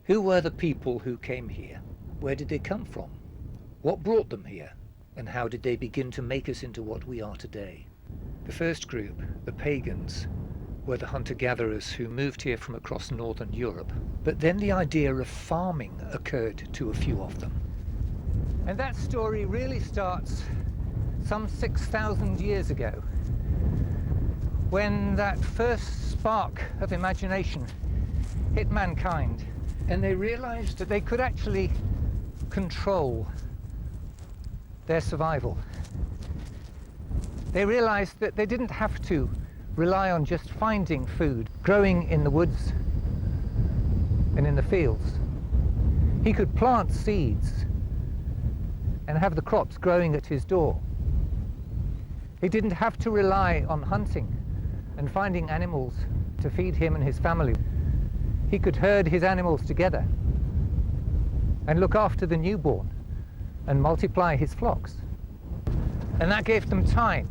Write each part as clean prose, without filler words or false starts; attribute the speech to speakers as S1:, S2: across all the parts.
S1: Who were the people who came here? Where did they come from? What brought them here? And how did they begin to make us into what we are today? The first group, the pagans, were the hunter-gatherers who moved here from across northern Europe. But then the idea of farming occurred to a few of them. And that story really starts some 6,000 years ago, when that first spark of imagination hit mankind, and they realized that they could actually control their survival. They realized that they didn't have to rely on just finding food growing in the woods and in the fields. He could plant seeds and have the crops growing at his door. He didn't have to rely on hunting and finding animals to feed him and his family. He could herd his animals together and look after the newborn and multiply his flocks. And that gave them time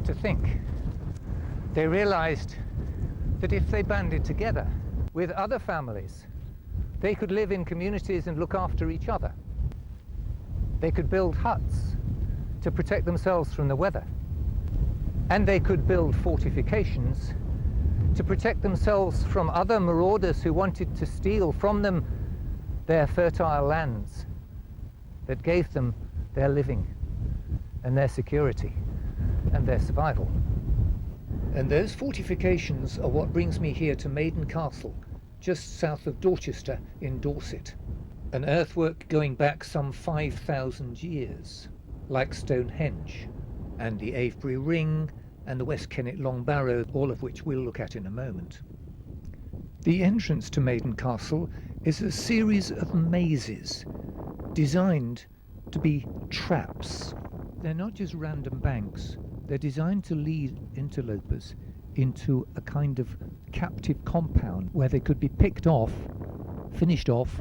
S1: to think. They realized that if they banded together with other families, they could live in communities and look after each other. They could build huts to protect themselves from the weather. And they could build fortifications to protect themselves from other marauders who wanted to steal from them their fertile lands that gave them their living and their security and their survival. And those fortifications are what brings me here to Maiden Castle, just south of Dorchester in Dorset. An earthwork going back some 5,000 years, like Stonehenge, and the Avebury Ring, and the West Kennet Long Barrow, all of which we'll look at in a moment. The entrance to Maiden Castle is a series of mazes designed to be traps. They're not just random banks, they're designed to lead interlopers into a kind of captive compound where they could be picked off, finished off,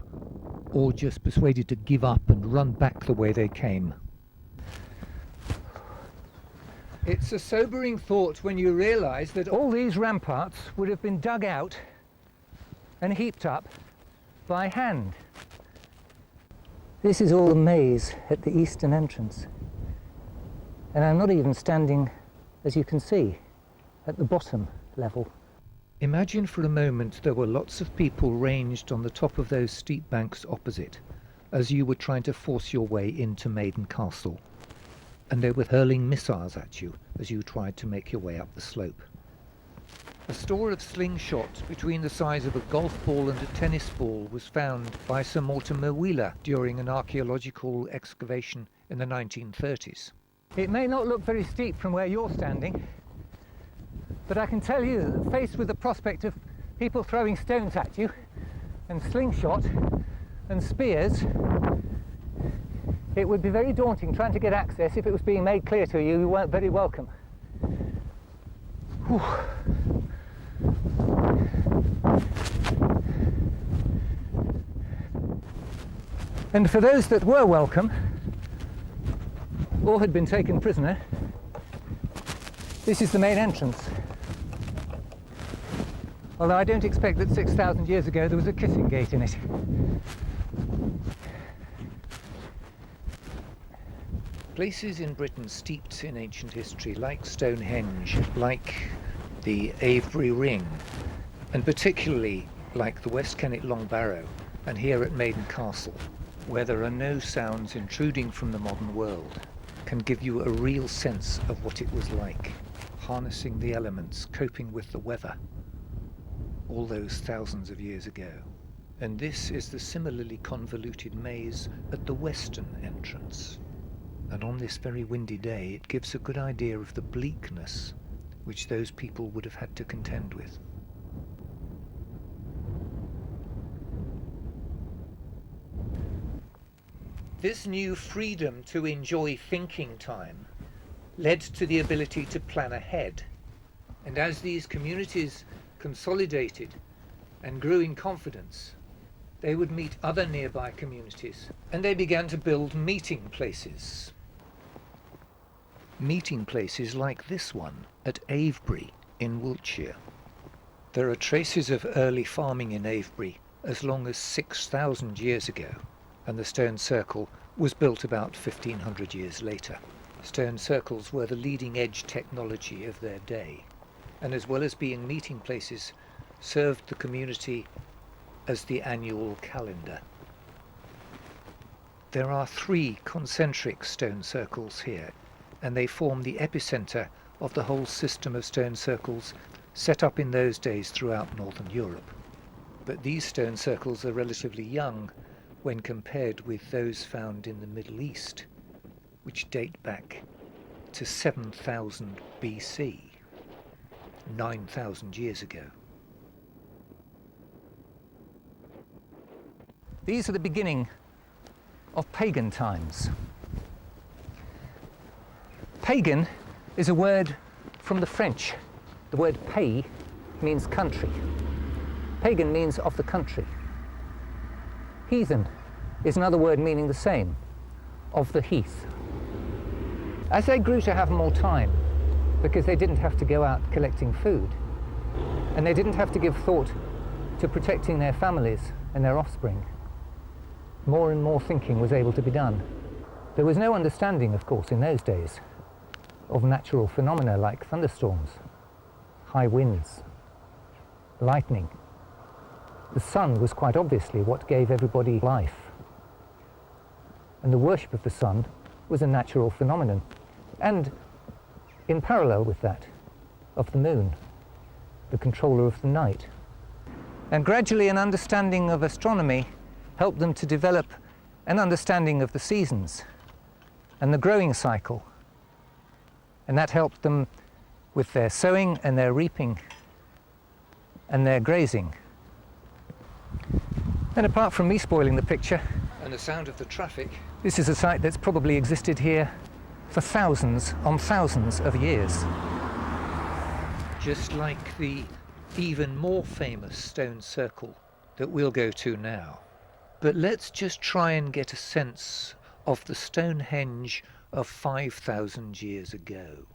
S1: or just persuaded to give up and run back the way they came. It's a sobering thought when you realize that all these ramparts would have been dug out and heaped up by hand. This is all a maze at the eastern entrance. And I'm not even standing, as you can see, at the bottom level. Imagine for a moment there were lots of people ranged on the top of those steep banks opposite, as you were trying to force your way into Maiden Castle. And they were hurling missiles at you as you tried to make your way up the slope. A store of slingshots between the size of a golf ball and a tennis ball was found by Sir Mortimer Wheeler during an archaeological excavation in the 1930s. It may not look very steep from where you're standing, but I can tell you that faced with the prospect of people throwing stones at you, and slingshot, and spears, it would be very daunting trying to get access if it was being made clear to you weren't very welcome. Whew. And for those that were welcome, or had been taken prisoner, this is the main entrance. Although I don't expect that 6,000 years ago there was a kissing gate in it. Places in Britain steeped in ancient history, like Stonehenge, like the Avebury Ring, and particularly like the West Kennet Long Barrow, and here at Maiden Castle, where there are no sounds intruding from the modern world, can give you a real sense of what it was like, harnessing the elements, coping with the weather, all those thousands of years ago. And this is the similarly convoluted maze at the western entrance. And on this very windy day, it gives a good idea of the bleakness which those people would have had to contend with. This new freedom to enjoy thinking time led to the ability to plan ahead. And as these communities consolidated and grew in confidence, they would meet other nearby communities, and they began to build meeting places. Meeting places like this one at Avebury in Wiltshire. There are traces of early farming in Avebury as long as 6,000 years ago, and the stone circle was built about 1,500 years later. Stone circles were the leading edge technology of their day, and as well as being meeting places, served the community as the annual calendar. There are 3 concentric stone circles here, and they form the epicenter of the whole system of stone circles set up in those days throughout northern Europe. But these stone circles are relatively young when compared with those found in the Middle East, which date back to 7,000 BC, 9,000 years ago. These are the beginning of pagan times. Pagan is a word from the French. The word pays means country. Pagan means of the country. Heathen is another word meaning the same, of the heath. As they grew to have more time, because they didn't have to go out collecting food, and they didn't have to give thought to protecting their families and their offspring, more and more thinking was able to be done. There was no understanding, of course, in those days of natural phenomena like thunderstorms, high winds, lightning. The sun was quite obviously what gave everybody life. And the worship of the sun was a natural phenomenon. And in parallel with that, of the moon, the controller of the night. And gradually an understanding of astronomy helped them to develop an understanding of the seasons and the growing cycle. And that helped them with their sowing and their reaping and their grazing. And apart from me spoiling the picture and the sound of the traffic, this is a site that's probably existed here for thousands on thousands of years. Just like the even more famous stone circle that we'll go to now. But let's just try and get a sense of the Stonehenge of 5,000 years ago.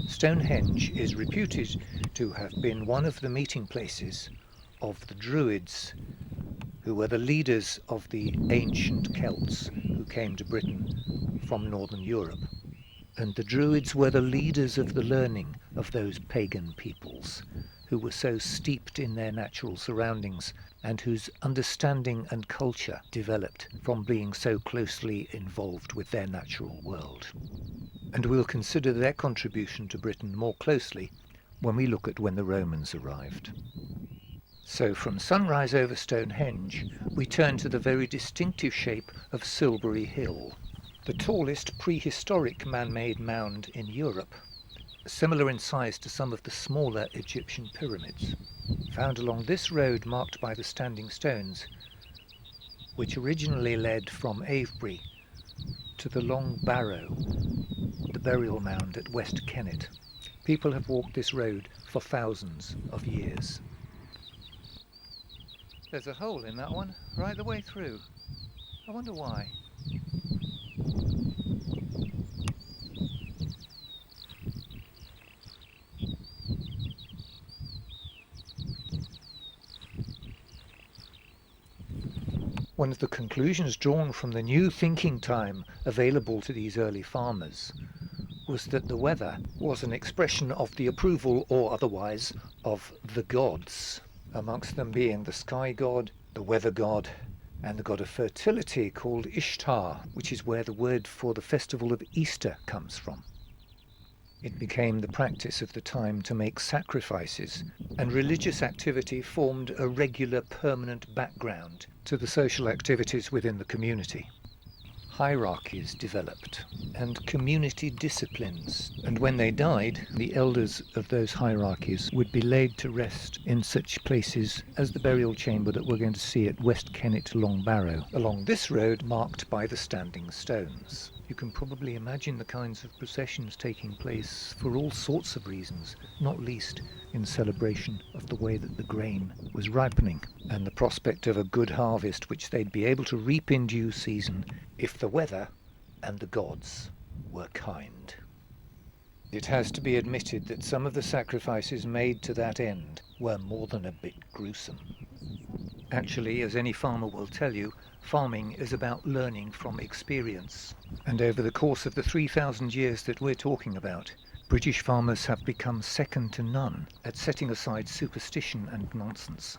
S1: Stonehenge is reputed to have been one of the meeting places of the Druids, who were the leaders of the ancient Celts who came to Britain from northern Europe. And the Druids were the leaders of the learning of those pagan peoples who were so steeped in their natural surroundings and whose understanding and culture developed from being so closely involved with their natural world. And we'll consider their contribution to Britain more closely when we look at when the Romans arrived. So from sunrise over Stonehenge, we turn to the very distinctive shape of Silbury Hill, the tallest prehistoric man-made mound in Europe, similar in size to some of the smaller Egyptian pyramids, found along this road marked by the standing stones, which originally led from Avebury to the Long Barrow, the burial mound at West Kennet. People have walked this road for thousands of years. There's a hole in that one, right the way through. I wonder why. One of the conclusions drawn from the new thinking time available to these early farmers was that the weather was an expression of the approval or otherwise of the gods, amongst them being the sky god, the weather god, and the god of fertility called Ishtar, which is where the word for the festival of Easter comes from. It became the practice of the time to make sacrifices, and religious activity formed a regular, permanent background to the social activities within the community. Hierarchies developed, and community disciplines, and when they died, the elders of those hierarchies would be laid to rest in such places as the burial chamber that we're going to see at West Kennet Long Barrow, along this road marked by the standing stones. You can probably imagine the kinds of processions taking place for all sorts of reasons, not least in celebration of the way that the grain was ripening and the prospect of a good harvest which they'd be able to reap in due season if the weather and the gods were kind. It has to be admitted that some of the sacrifices made to that end were more than a bit gruesome. Actually, as any farmer will tell you, farming is about learning from experience. And over the course of the 3,000 years that we're talking about, British farmers have become second to none at setting aside superstition and nonsense,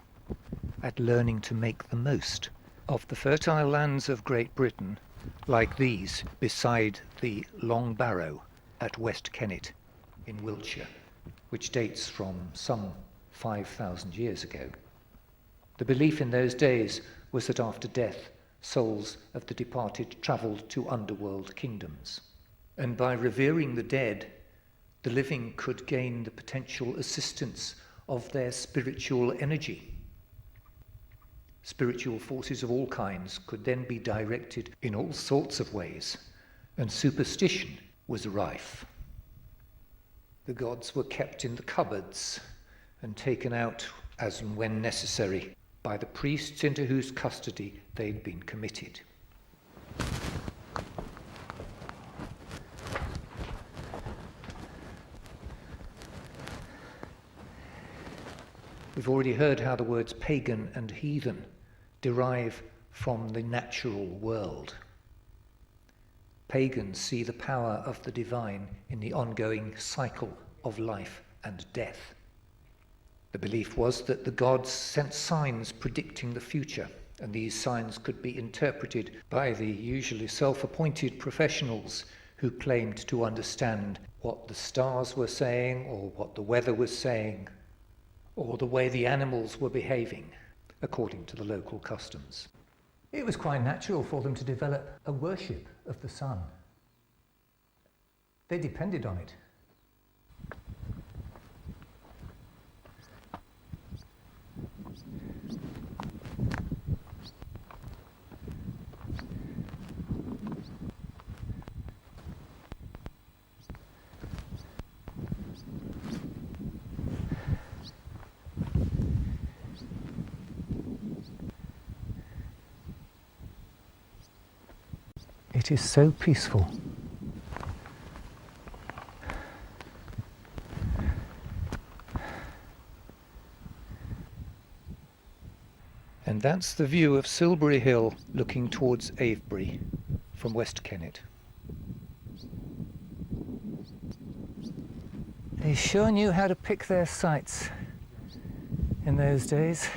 S1: at learning to make the most of the fertile lands of Great Britain, like these beside the Long Barrow at West Kennet in Wiltshire, which dates from some 5,000 years ago. The belief in those days was that after death, souls of the departed travelled to underworld kingdoms, and by revering the dead, the living could gain the potential assistance of their spiritual energy. Spiritual forces of all kinds could then be directed in all sorts of ways, and superstition was rife. The gods were kept in the cupboards and taken out as and when necessary by the priests into whose custody they'd been committed. We've already heard how the words pagan and heathen derive from the natural world. Pagans see the power of the divine in the ongoing cycle of life and death. The belief was that the gods sent signs predicting the future, and these signs could be interpreted by the usually self-appointed professionals who claimed to understand what the stars were saying, or what the weather was saying, or the way the animals were behaving, according to the local customs. It was quite natural for them to develop a worship of the sun. They depended on it. It is so peaceful. And that's the view of Silbury Hill looking towards Avebury from West Kennet. They sure knew how to pick their sites in those days.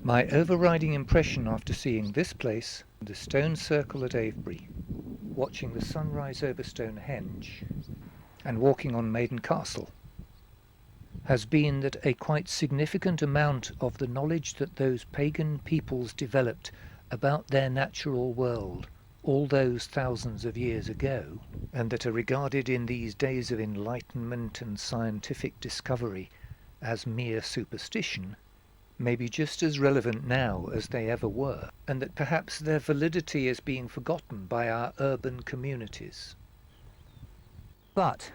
S1: My overriding impression after seeing this place, the stone circle at Avebury, watching the sunrise over Stonehenge, and walking on Maiden Castle, has been that a quite significant amount of the knowledge that those pagan peoples developed about their natural world all those thousands of years ago, and that are regarded in these days of enlightenment and scientific discovery as mere superstition, may be just as relevant now as they ever were, and that perhaps their validity is being forgotten by our urban communities. But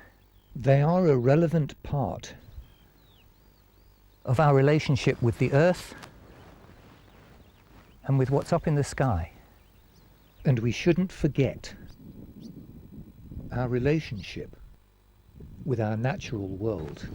S1: they are a relevant part of our relationship with the earth and with what's up in the sky. And we shouldn't forget our relationship with our natural world.